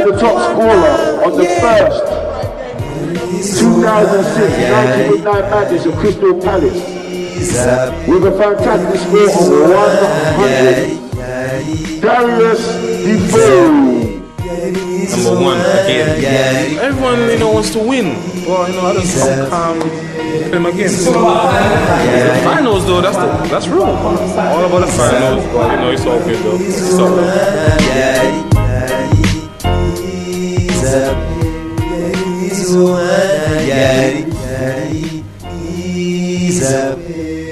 and the top scorer on the first 2006 99 Madness of Crystal Palace with a fantastic score of 100. Darius Defoe. Number one again. Everyone, wants to win. Well, I just come him again. The finals, though, that's real. All about the finals, but it's all good though. It's all good.